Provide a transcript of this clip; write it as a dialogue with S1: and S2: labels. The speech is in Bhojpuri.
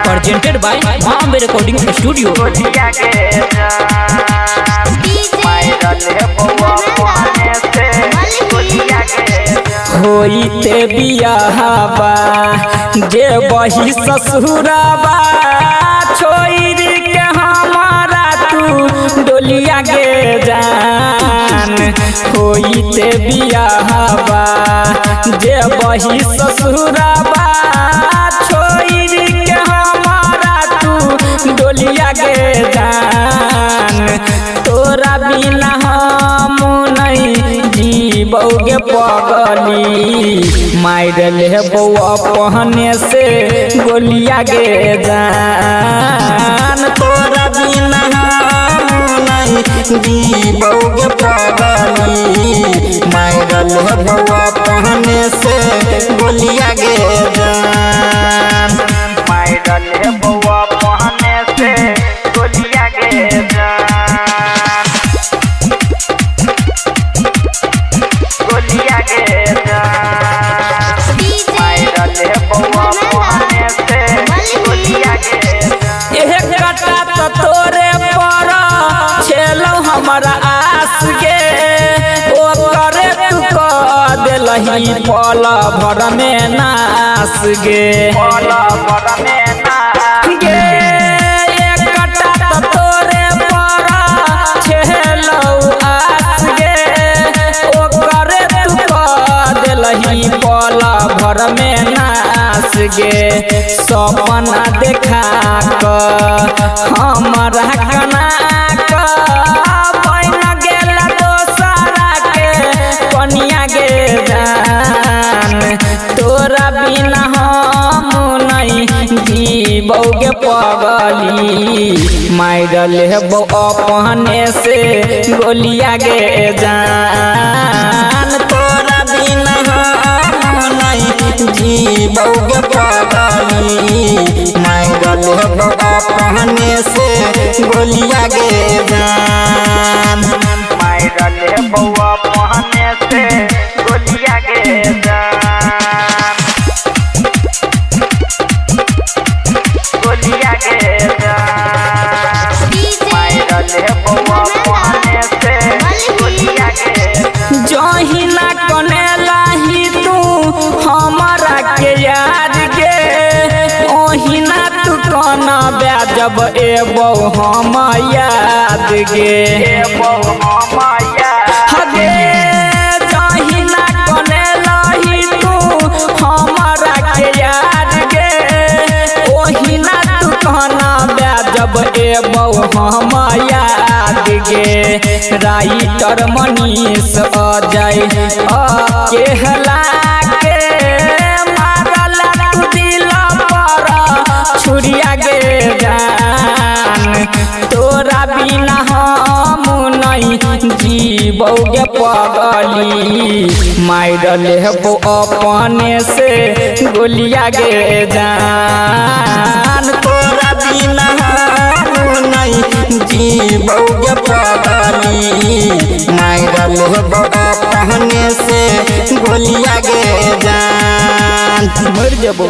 S1: Presented by Bombay Recording Studio। होइते बियाहबा जे बही ससुराबा छोड़ के हमारा तू डोलिया गे जान। होइते बियाहबा जे बही ससुराबा छोड़ के हमारा तू डोलिया गे जान। तोरा बिना हम नहीं जीबोगे पगली मार ले बउआ पहने से गोलिया गे जान। तोरा बिना हम नहीं जीबोगे पगली मार ले बउआ पहने से गोलिया गे जान। मार ले बउआ पहने से गोलिया गे जान। तोरे पर छेलौ हमारा आस गे ओ करे तू कह देलही पल भर में नास गे। पल भर में नास गे एक कटा तोरे पर छेलौ आस गे ओ करे तू कह देलही पल भर में नास गे। सपना देखा हमारा कना बन गेल दोसरा के कनिया गे जान। तोरा बिना हम नहीं जीबोगे पगली मार लेबो अपने से गोलिया गे जान। तोरा बिना हम नहीं जीबोगे पगली मार लेबो अपने से गोलिया गे जान। मार लेबो अपने से गोलिया गे जान। गोलिया गे जान। मार लेबो अपने से गोलिया गे जान। जहिना कने लाही तू हमारा के याद गे ओहिना तू कना जब एबो हम याद गे। एबो हम याद गे जहिना कने लाही तू हमारा के याद गे ओहिना तू कहना जब एबो हम याद गे। राइटर मनीष अजय केहला के मारल तू दिल पर छुरिया गे जान। तोरा बिना हम नहीं जीबोगे पगली मार लेबो अपने से गोलिया गे जान। तोरा बिना हम नहीं जीबोगे पगली मार लेबो अपने से गोलिया गे जान। मर जबो।